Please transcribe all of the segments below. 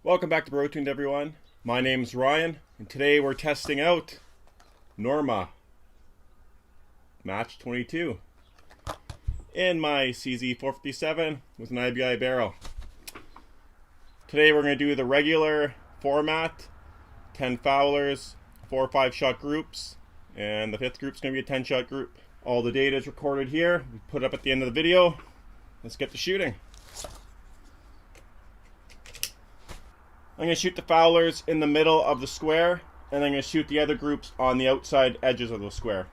Welcome back to Brotuned, everyone. My name's Ryan, and today we're testing out Norma Match-22 in my CZ 457 with an IBI barrel. Today we're going to do the regular format, 10 foulers, 4 or 5 shot groups, and the 5th group's going to be a 10 shot group. All the data is recorded here. We put it up at the end of the video. Let's get to shooting. I'm going to shoot the foulers in the middle of the square, and I'm going to shoot the other groups on the outside edges of the square.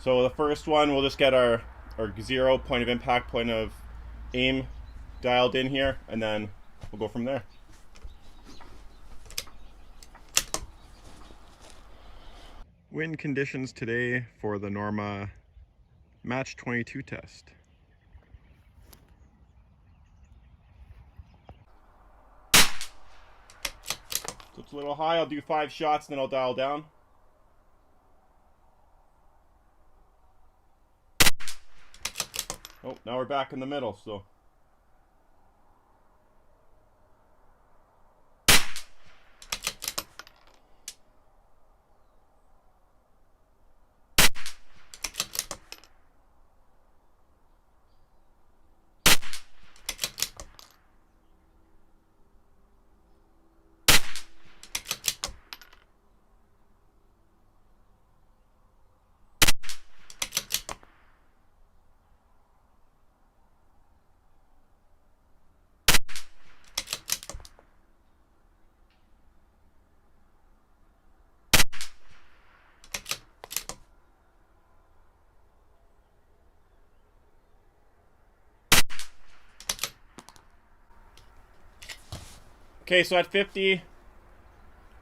So the first one, we'll just get our 0 point of impact, point of aim dialed in here, and then we'll go from there. Wind conditions today for the Norma Match-22 test. So it's a little high. I'll do 5 shots and then I'll dial down. Oh, now we're back in the middle, so. Okay, so at 50,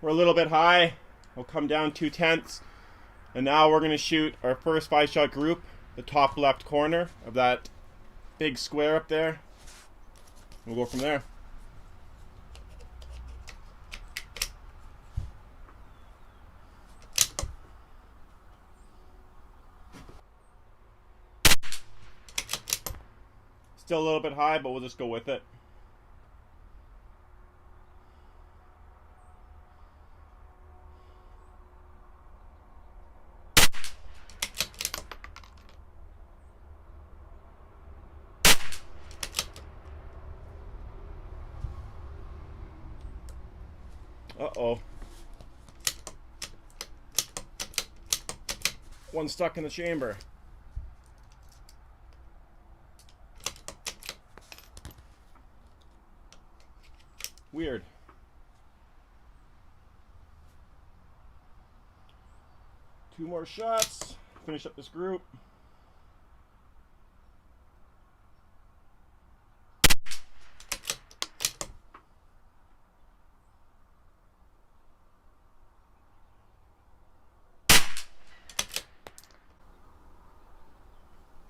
we're a little bit high. We'll come down 2/10. And now we're going to shoot our first 5 shot group, the top left corner of that big square up there. We'll go from there. Still a little bit high, but we'll just go with it. Uh-oh. One stuck in the chamber. Weird. Two more shots. Finish up this group.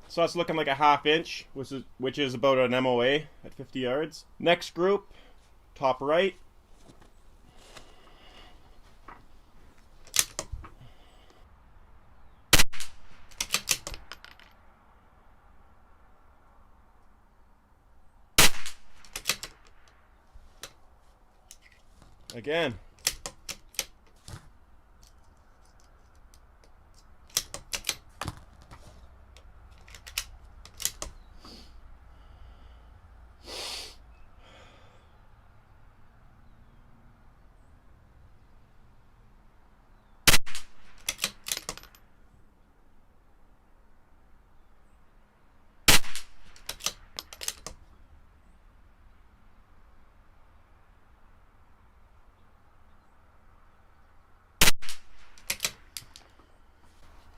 So that's looking like a 1/2 inch, which is about an MOA at 50 yards. Next group, top right. Again.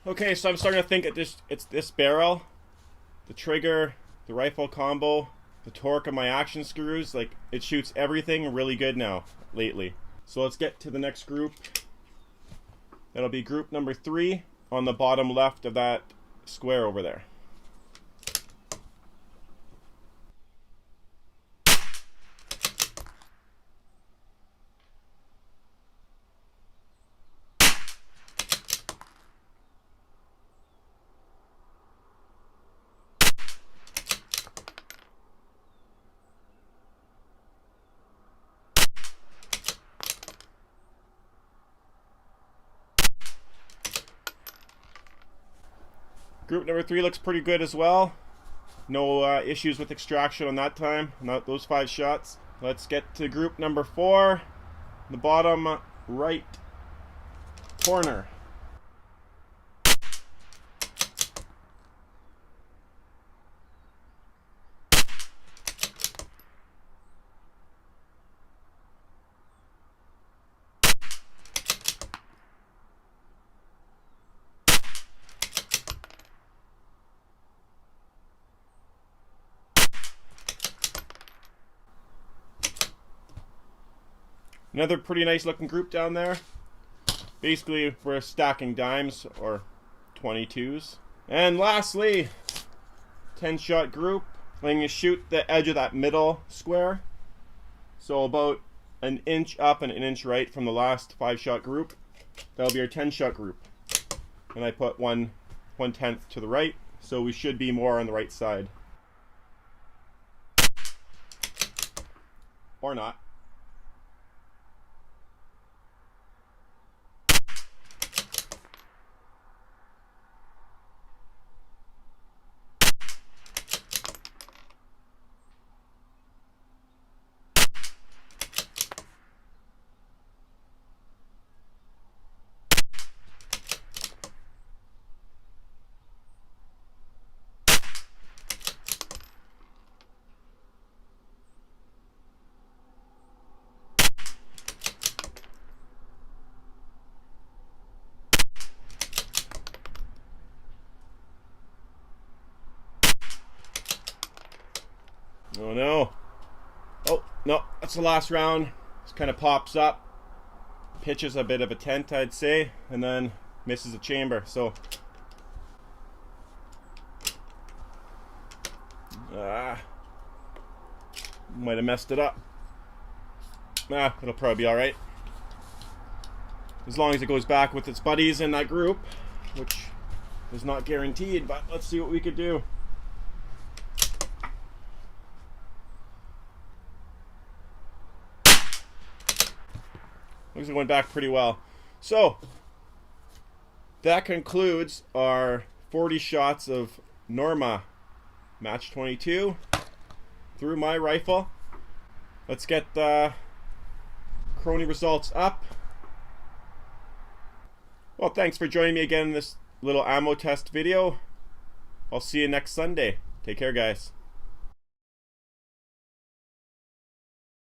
Okay, so I'm starting to think it's this barrel, the trigger, the rifle combo, the torque of my action screws, like it shoots everything really good now, lately. So let's get to the next group. That'll be group number 3 on the bottom left of that square over there. Group number 3 looks pretty good as well. No issues with extraction on that time, not those 5 shots. Let's get to group number 4, the bottom right corner. Another pretty nice looking group down there. Basically, we're stacking dimes or 22s. And lastly, 10-shot group. I'm going to shoot the edge of that middle square. So about an inch up and an inch right from the last 5-shot group. That'll be our 10-shot group. And I put 1/10 to the right, so we should be more on the right side. Or not. Oh no. Oh, no, that's the last round. This kind of pops up. Pitches a bit of a tent, I'd say, and then misses a chamber. So, might have messed it up. It'll probably be alright. As long as it goes back with its buddies in that group, which is not guaranteed, but let's see what we could do. Looks like it went back pretty well. So, that concludes our 40 shots of Norma Match-22 through my rifle. Let's get the Chrony results up. Well, thanks for joining me again in this little ammo test video. I'll see you next Sunday. Take care, guys.